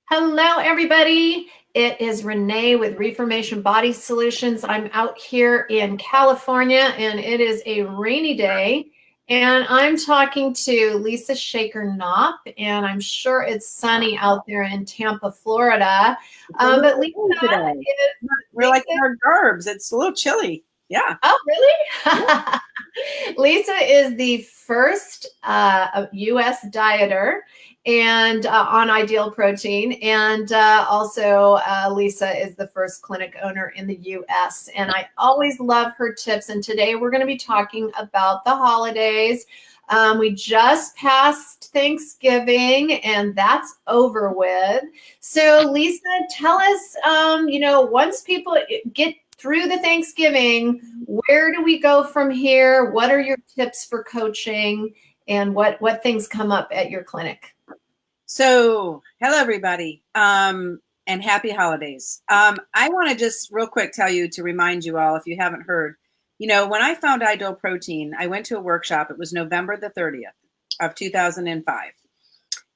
Hello, everybody. It is Renee with Reformation Body Solutions. I'm out here in California and it is a rainy day. And I'm talking to Lisa Shaker-Knopp, and I'm sure it's sunny out there in Tampa, Florida. It's a But little Lisa chilly today. is We're like Lisa. in our garbs. It's a little chilly. Yeah. Oh, Yeah. really? Lisa is the first U.S. dieter and on Ideal Protein, and also Lisa is the first clinic owner in the U.S. And I always love her tips. And today we're going to be talking about the holidays. We just passed Thanksgiving, and that's over with. So, Lisa, tell us, once people get through the Thanksgiving, where do we go from here? What are your tips for coaching, and what things come up at your clinic? So, hello everybody, and happy holidays. I want to just real quick tell you to remind you all, if you haven't heard, when I found Ideal Protein, I went to a workshop. It was November the 30th of 2005.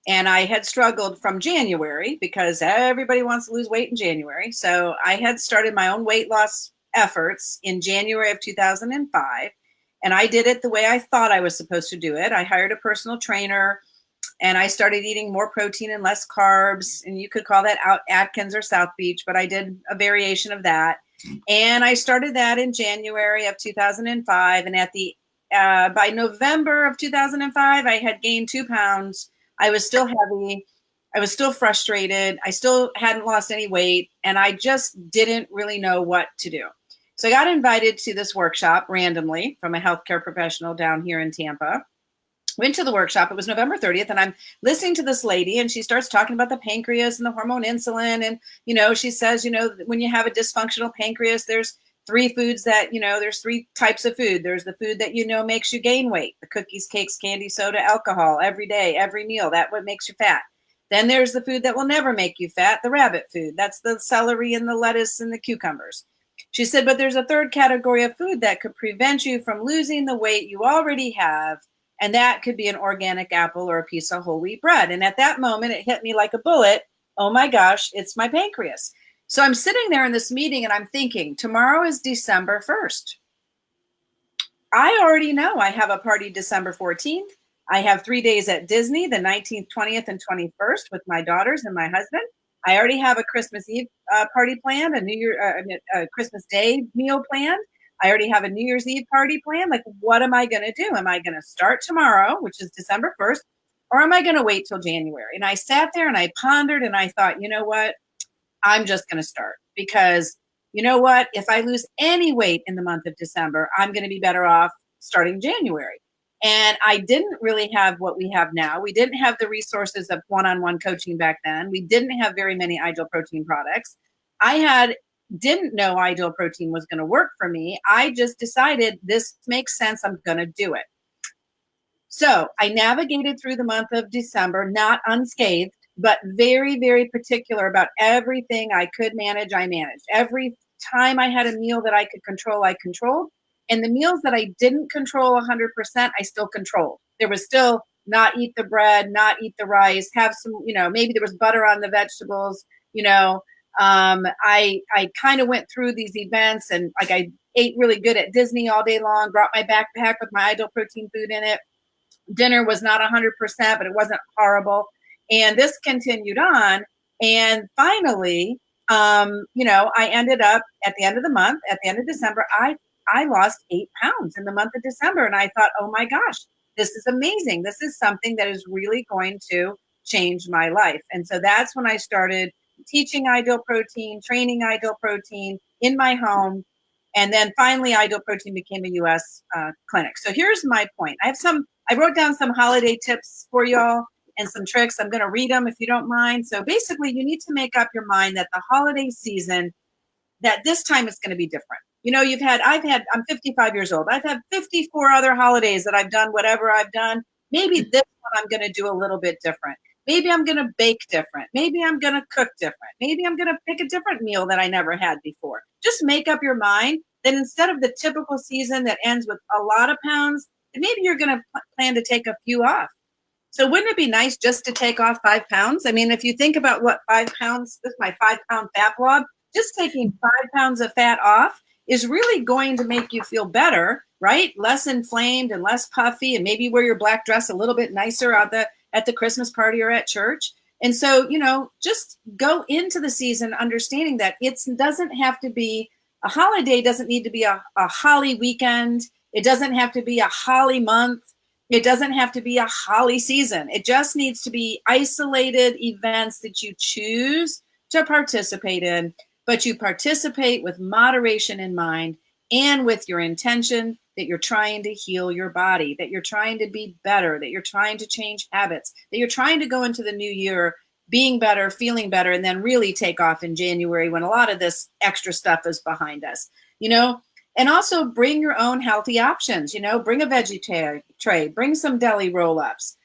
And I had struggled from January because everybody wants to lose weight in January. So I had started my own weight loss efforts in January of 2005. And I did it the way I thought I was supposed to do it. I hired a personal trainer and I started eating more protein and less carbs. And you could call that out Atkins or South Beach, but I did a variation of that. And I started that in January of 2005. And at the by November of 2005, I had gained 2 pounds. I was still heavy. I was still frustrated. I still hadn't lost any weight. And I just didn't really know what to do. So I got invited to this workshop randomly from a healthcare professional down here in Tampa. Went to the workshop. It was November 30th, and I'm listening to this lady, and she starts talking about the pancreas and the hormone insulin. And, she says, when you have a dysfunctional pancreas, there's three foods that, there's three types of food. There's the food that, makes you gain weight, the cookies, cakes, candy, soda, alcohol, every day, every meal. That what makes you fat. Then there's the food that will never make you fat, the rabbit food. That's the celery and the lettuce and the cucumbers. She said, but there's a third category of food that could prevent you from losing the weight you already have. And that could be an organic apple or a piece of whole wheat bread. And at that moment, it hit me like a bullet. Oh my gosh, it's my pancreas. So I'm sitting there in this meeting and I'm thinking, tomorrow is December 1st. I already know I have a party December 14th. I have 3 days at Disney, the 19th, 20th, and 21st with my daughters and my husband. I already have a Christmas Eve party planned, a Christmas Day meal planned. I already have a New Year's Eve party planned. Like, what am I going to do? Am I going to start tomorrow, which is December 1st, or am I going to wait till January? And I sat there and I pondered and I thought, you know what? I'm just going to start because you know what? If I lose any weight in the month of December, I'm going to be better off starting January. And I didn't really have what we have now. We didn't have the resources of one-on-one coaching back then. We didn't have very many Ideal Protein products. Didn't know Ideal Protein was going to work for me. I just decided this makes sense. I'm going to do it. So I navigated through the month of December, not unscathed, but very, very particular about everything I could manage. I managed. Every time I had a meal that I could control, I controlled. And the meals that I didn't control 100%, I still controlled. There was still not eat the bread, not eat the rice, have some, maybe there was butter on the vegetables, I kind of went through these events and like I ate really good at Disney all day long, brought my backpack with my Ideal Protein food in it. Dinner was not 100%, but it wasn't horrible. And this continued on. And finally, I ended up at the end of the month, at the end of December, I lost 8 pounds in the month of December. And I thought, oh my gosh, this is amazing. This is something that is really going to change my life. And so that's when I started teaching Ideal Protein, training Ideal Protein in my home. And then finally, Ideal Protein became a U.S. Clinic. So here's my point. I wrote down some holiday tips for y'all and some tricks. I'm going to read them if you don't mind. So basically, you need to make up your mind that the holiday season, that this time it's going to be different. I'm 55 years old. I've had 54 other holidays that I've done whatever I've done. Maybe this one I'm going to do a little bit different. Maybe I'm going to bake different. Maybe I'm going to cook different. Maybe I'm going to pick a different meal that I never had before. Just make up your mind that instead of the typical season that ends with a lot of pounds, maybe you're going to plan to take a few off. So wouldn't it be nice just to take off 5 pounds? I mean, if you think about what 5 pounds, this is my 5 pound fat blob, just taking 5 pounds of fat off is really going to make you feel better, right? Less inflamed and less puffy, and maybe wear your black dress a little bit nicer at the Christmas party or at church. And so, just go into the season understanding that it doesn't have to be a holiday, doesn't need to be a holly weekend. It doesn't have to be a holly month. It doesn't have to be a holly season. It just needs to be isolated events that you choose to participate in, but you participate with moderation in mind and with your intention that you're trying to heal your body, that you're trying to be better, that you're trying to change habits, that you're trying to go into the new year being better, feeling better, and then really take off in January when a lot of this extra stuff is behind us, And also bring your own healthy options, bring a veggie tray, bring some deli roll-ups,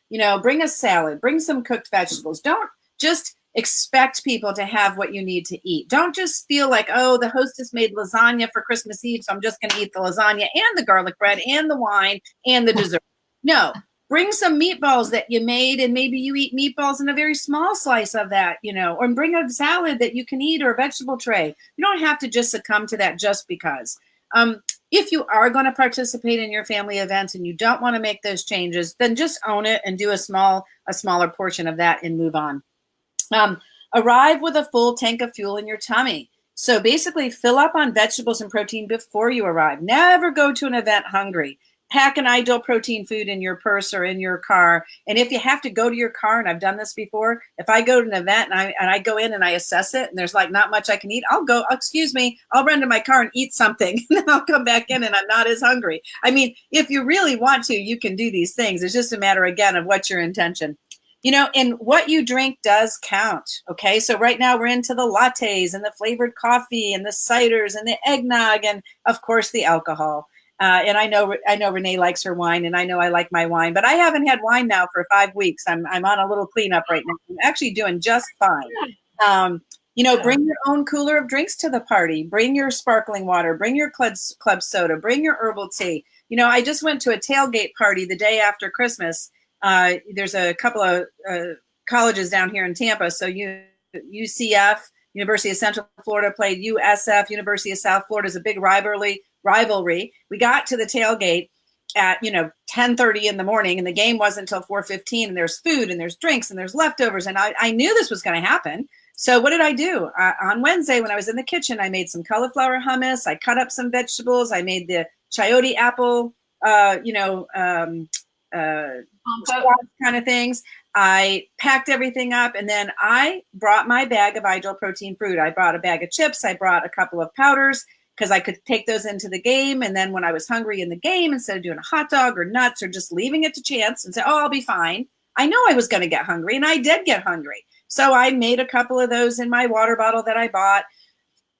bring a salad, bring some cooked vegetables. Don't just expect people to have what you need to eat. Don't just feel like, oh, the hostess made lasagna for Christmas Eve, so I'm just going to eat the lasagna and the garlic bread and the wine and the dessert. No, bring some meatballs that you made, and maybe you eat meatballs in a very small slice of that, or bring a salad that you can eat or a vegetable tray. You don't have to just succumb to that just because. If you are going to participate in your family events and you don't want to make those changes, then just own it and do a smaller portion of that and move on. Arrive with a full tank of fuel in your tummy. So basically fill up on vegetables and protein before you arrive. Never go to an event hungry. Pack an ideal protein food in your purse or in your car. And if you have to go to your car, and I've done this before, if I go to an event and I go in and I assess it and there's like not much I can eat, I'll run to my car and eat something. And then I'll come back in and I'm not as hungry. I mean, if you really want to, you can do these things. It's just a matter, again, of what's your intention. And what you drink does count. Okay. So right now we're into the lattes and the flavored coffee and the ciders and the eggnog and of course the alcohol. And I know Renee likes her wine, and I know I like my wine, but I haven't had wine now for 5 weeks. I'm on a little cleanup right now. I'm actually doing just fine. Bring your own cooler of drinks to the party. Bring your sparkling water. Bring your club soda. Bring your herbal tea. I just went to a tailgate party the day after Christmas. There's a couple of colleges down here in Tampa. So UCF, University of Central Florida, played USF, University of South Florida, is a big rivalry. We got to the tailgate at 10:30 in the morning, and the game wasn't until 4:15. And there's food and there's drinks and there's leftovers, and I knew this was going to happen. So what did I do? On Wednesday, when I was in the kitchen, I made some cauliflower hummus. I cut up some vegetables. I made the chayote apple, kind of things. I packed everything up, and then I brought my bag of ideal protein fruit. I brought a bag of chips. I brought a couple of powders, because I could take those into the game. And then when I was hungry in the game, instead of doing a hot dog or nuts or just leaving it to chance and say, oh, I'll be fine, I know I was going to get hungry, and I did get hungry. So I made a couple of those in my water bottle that I bought.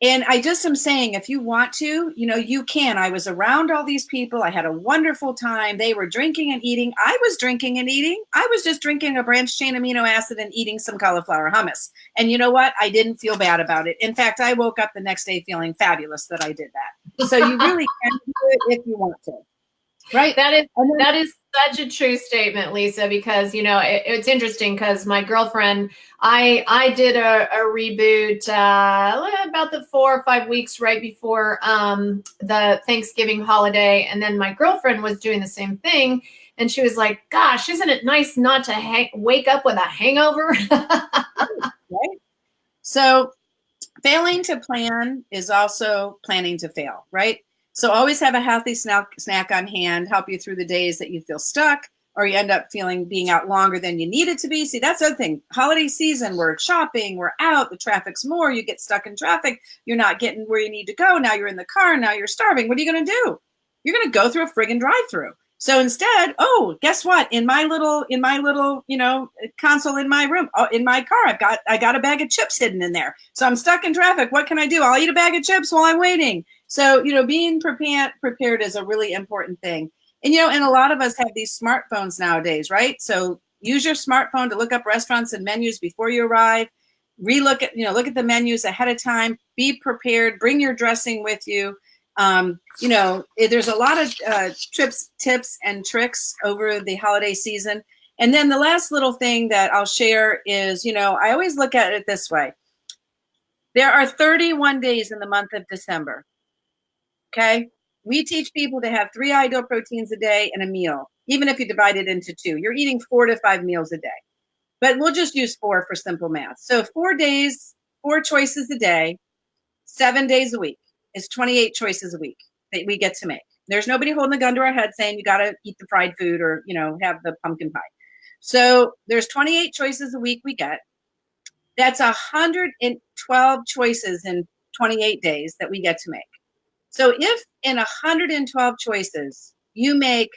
And I just am saying, if you want to, you can. I was around all these people. I had a wonderful time. They were drinking and eating. I was drinking and eating. I was just drinking a branched chain amino acid and eating some cauliflower hummus. And you know what? I didn't feel bad about it. In fact, I woke up the next day feeling fabulous that I did that. So you really can do it if you want to. Right. That is such a true statement, Lisa, because, it's interesting because my girlfriend, I did a reboot about the 4 or 5 weeks right before the Thanksgiving holiday. And then my girlfriend was doing the same thing. And she was like, gosh, isn't it nice not to wake up with a hangover? Right. So failing to plan is also planning to fail, right? So always have a healthy snack on hand, help you through the days that you feel stuck or you end up being out longer than you needed to be. See, that's the other thing. Holiday season, we're shopping, we're out, the traffic's more, you get stuck in traffic, you're not getting where you need to go. Now you're in the car, now you're starving. What are you going to do? You're going to go through a friggin' drive-through. So instead, guess what? In my little, console in my room, in my car, I got a bag of chips hidden in there. So I'm stuck in traffic. What can I do? I'll eat a bag of chips while I'm waiting. So, being prepared is a really important thing. And, and a lot of us have these smartphones nowadays, right? So use your smartphone to look up restaurants and menus before you arrive. Look at the menus ahead of time. Be prepared. Bring your dressing with you. There's a lot of tips and tricks over the holiday season. And then the last little thing that I'll share is, I always look at it this way. There are 31 days in the month of December. Okay. We teach people to have 3 ideal proteins a day and a meal. Even if you divide it into 2, you're eating 4 to 5 meals a day. But we'll just use 4 for simple math. So 4 days, 4 choices a day, 7 days a week is 28 choices a week that we get to make. There's nobody holding a gun to our head saying you got to eat the fried food or, have the pumpkin pie. So there's 28 choices a week we get. That's 112 choices in 28 days that we get to make. So if in 112 choices, you make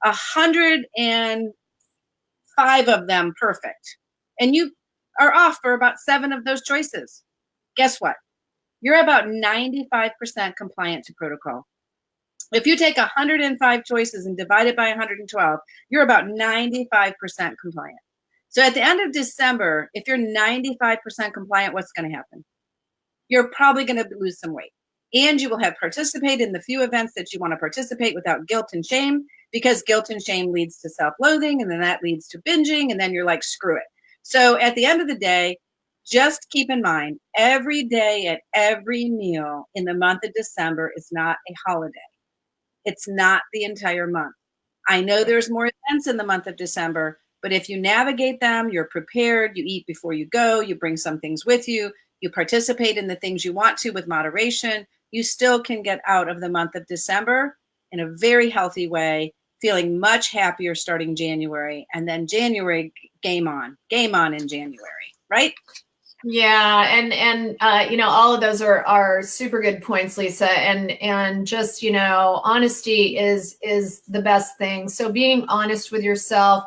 105 of them perfect, and you are off for about 7 of those choices, guess what? You're about 95% compliant to protocol. If you take 105 choices and divide it by 112, you're about 95% compliant. So at the end of December, if you're 95% compliant, what's going to happen? You're probably going to lose some weight. And you will have participated in the few events that you want to participate without guilt and shame, because guilt and shame leads to self-loathing, and then that leads to binging, and then you're like, screw it. So at the end of the day, just keep in mind, every day at every meal in the month of December is not a holiday. It's not the entire month. I know there's more events in the month of December, but if you navigate them, you're prepared, you eat before you go, you bring some things with you, you participate in the things you want to with moderation, you still can get out of the month of December in a very healthy way, feeling much happier starting January. And then January, game on in January, right? Yeah, and all of those are super good points, Lisa. And just, honesty is the best thing. So being honest with yourself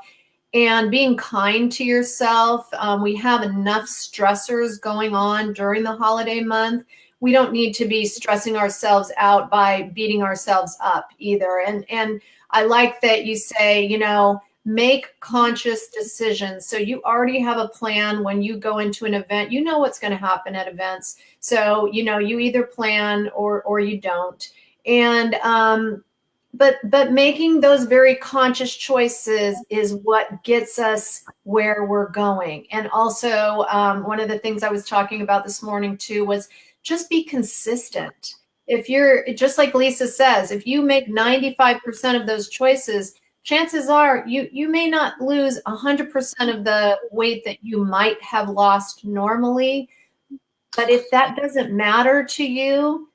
and being kind to yourself. We have enough stressors going on during the holiday month. We don't need to be stressing ourselves out by beating ourselves up either. And I like that you say, make conscious decisions. So you already have a plan when you go into an event. You know what's going to happen at events. So, you either plan or you don't. And but making those very conscious choices is what gets us where we're going. And also, one of the things I was talking about this morning too was just be consistent. If you're, just like Lisa says, if you make 95% of those choices, chances are you may not lose 100% of the weight that you might have lost normally. But if that doesn't matter to you,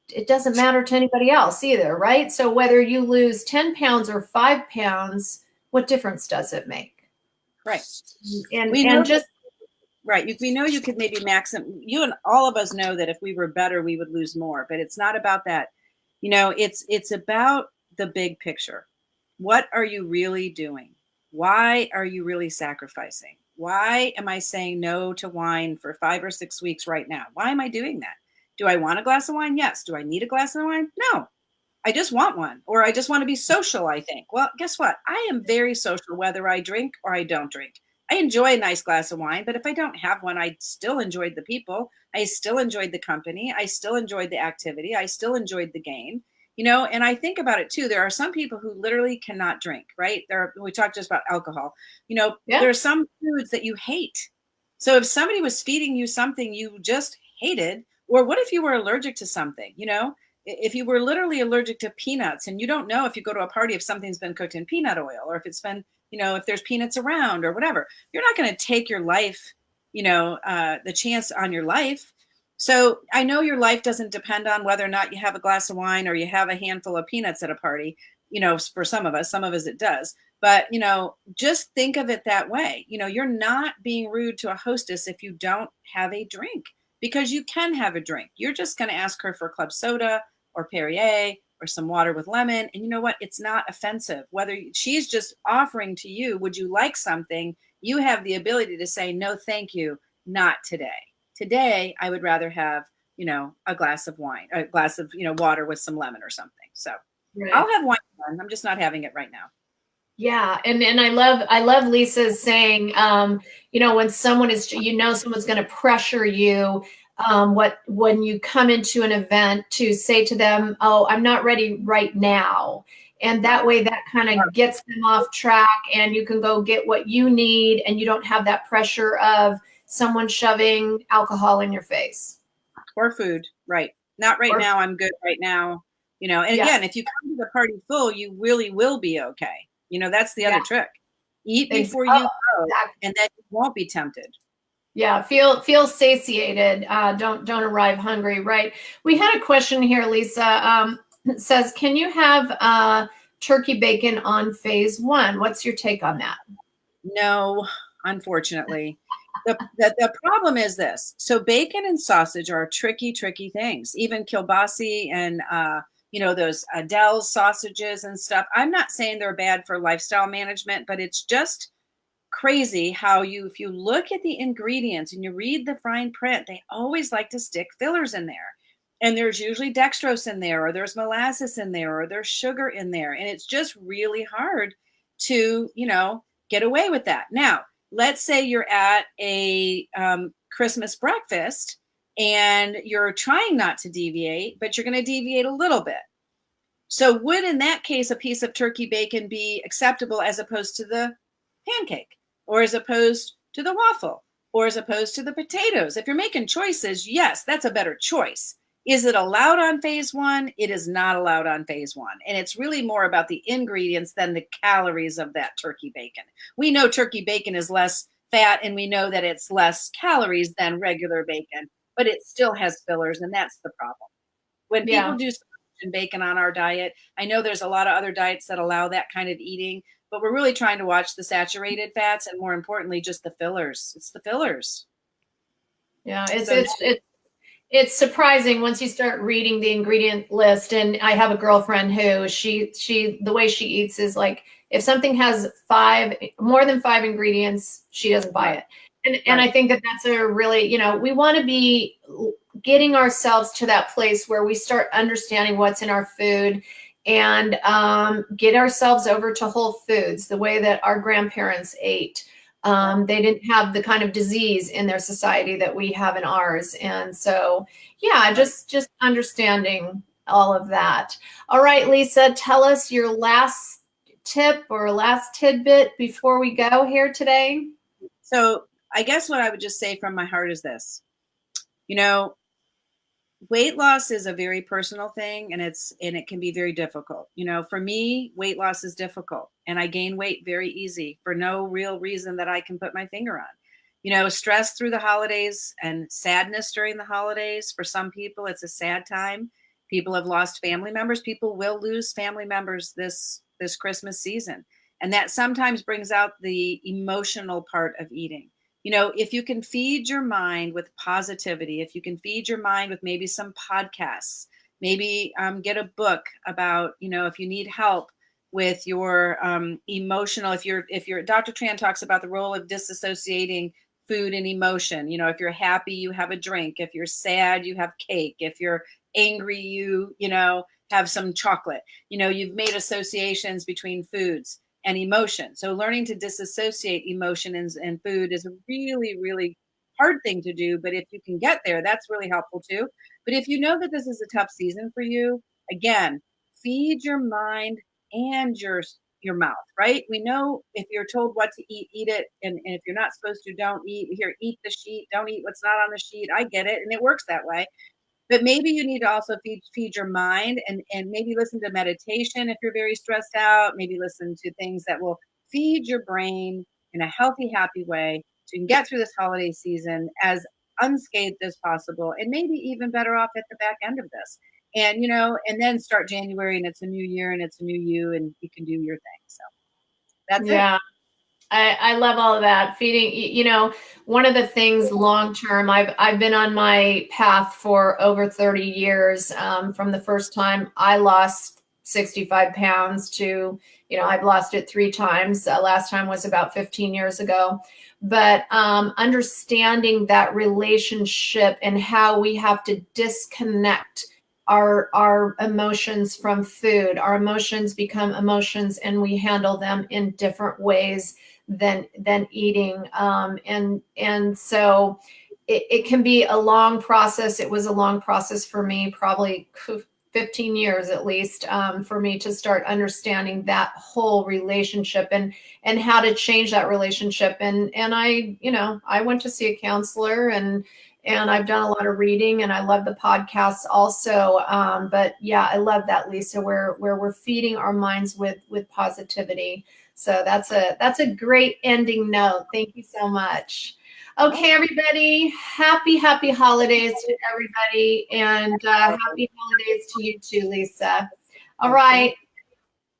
it doesn't matter to anybody else either, right? So whether you lose 10 pounds or 5 pounds, what difference does it make? Right. And we know just right. We know you could maybe you and all of us know that if we were better, we would lose more, but it's not about that. It's about the big picture. What are you really doing? Why are you really sacrificing? Why am I saying no to wine for 5 or 6 weeks right now? Why am I doing that? Do I want a glass of wine? Yes. Do I need a glass of wine? No. I just want one, or I just want to be social, I think. Well, guess what? I am very social, whether I drink or I don't drink. I enjoy a nice glass of wine, but if I don't have one, I still enjoyed the people. I still enjoyed the company. I still enjoyed the activity. I still enjoyed the game, and I think about it too. There are some people who literally cannot drink, right? We talked just about alcohol. Yeah. There are some foods that you hate. So if somebody was feeding you something you just hated, or what if you were allergic to something, if you were literally allergic to peanuts and you don't know if you go to a party if something's been cooked in peanut oil, or if it's been, if there's peanuts around or whatever, you're not going to take your life, the chance on your life. So I know your life doesn't depend on whether or not you have a glass of wine or you have a handful of peanuts at a party. For some of us it does. But, just think of it that way. You're not being rude to a hostess if you don't have a drink, because you can have a drink. You're just going to ask her for club soda or Perrier or some water with lemon. And you know what? It's not offensive. Whether she's just offering to you, would you like something? You have the ability to say, no, thank you, not today. Today, I would rather have, a glass of wine, a glass of, water with some lemon or something. So right. I'll have wine. I'm just not having it right now. Yeah. And I love Lisa's saying, when someone is, someone's going to pressure you, when you come into an event, to say to them, oh, I'm not ready right now. And that way that kind of gets them off track, and you can go get what you need, and you don't have that pressure of someone shoving alcohol in your face. Or food, right. Not right Or, now, I'm good right now. And yeah, again, if you come to the party full, you really will be okay. That's the yeah, other trick. Eat before oh, you go, exactly. and then you won't be tempted. Yeah, feel satiated. Don't arrive hungry. Right. We had a question here, Lisa. It says, can you have turkey bacon on phase one? What's your take on that? No, unfortunately. The problem is this. So bacon and sausage are tricky, tricky things. Even kielbasi and those Adele's sausages and stuff. I'm not saying they're bad for lifestyle management, but it's just crazy how if you look at the ingredients and you read the fine print, they always like to stick fillers in there. And there's usually dextrose in there, or there's molasses in there, or there's sugar in there. And it's just really hard to, get away with that. Now, let's say you're at a Christmas breakfast and you're trying not to deviate, but you're going to deviate a little bit. So would, in that case, a piece of turkey bacon be acceptable as opposed to the pancake, or as opposed to the waffle, or as opposed to the potatoes? If you're making choices, yes, that's a better choice. Is it allowed on phase one? It is not allowed on phase one. And it's really more about the ingredients than the calories of that turkey bacon. We know turkey bacon is less fat, and we know that it's less calories than regular bacon, but it still has fillers, and that's the problem. When Yeah. people do sausage and bacon on our diet, I know there's a lot of other diets that allow that kind of eating, but we're really trying to watch the saturated fats, and more importantly, just the fillers. It's the fillers. Yeah, it's surprising once you start reading the ingredient list. And I have a girlfriend who she the way she eats is like, if something has more than five ingredients, she doesn't buy it. And I think that that's a really, we want to be getting ourselves to that place where we start understanding what's in our food, and get ourselves over to whole foods the way that our grandparents ate. They didn't have the kind of disease in their society that we have in ours. And so, yeah, just understanding all of that. All right, Lisa, tell us your last tip or last tidbit before we go here today. So I guess what I would just say from my heart is this. Weight loss is a very personal thing, and it can be very difficult. For me, weight loss is difficult, and I gain weight very easy for no real reason that I can put my finger on. Stress through the holidays and sadness during the holidays. For some people, it's a sad time. People have lost family members. People will lose family members this Christmas season, and that sometimes brings out the emotional part of eating. If you can feed your mind with positivity, if you can feed your mind with maybe some podcasts, maybe get a book about, if you need help with your emotional, if you're Dr. Tran talks about the role of disassociating food and emotion. If you're happy, you have a drink. If you're sad, you have cake. If you're angry, you have some chocolate. You've made associations between foods and emotion. So learning to disassociate emotion and food is a really, really hard thing to do. But if you can get there, that's really helpful too. But if you know that this is a tough season for you, again, feed your mind and your mouth, right? We know if you're told what to eat, eat it. And if you're not supposed to, don't eat. Here, eat the sheet. Don't eat what's not on the sheet. I get it. And it works that way. But maybe you need to also feed your mind, and maybe listen to meditation if you're very stressed out. Maybe listen to things that will feed your brain in a healthy, happy way so you can get through this holiday season as unscathed as possible, and maybe even better off at the back end of this. And and then start January, and it's a new year, and it's a new you, and you can do your thing. So that's it. I love all of that. Feeding, one of the things long term, I've been on my path for over 30 years. From the first time I lost 65 pounds to, I've lost it 3 times. Last time was about 15 years ago. But understanding that relationship and how we have to disconnect our emotions from food. Our emotions become emotions, and we handle them in different ways than eating. And so it can be a long process. It was a long process for me, probably 15 years at least, for me to start understanding that whole relationship and how to change that relationship. And I, I went to see a counselor, and I've done a lot of reading, and I love the podcasts also. But yeah, I love that, Lisa, where we're feeding our minds with positivity. So that's a great ending note. Thank you so much. Okay, everybody, happy holidays to everybody, and happy holidays to you too, Lisa. All right,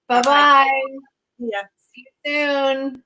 bye-bye. Yeah. See you soon.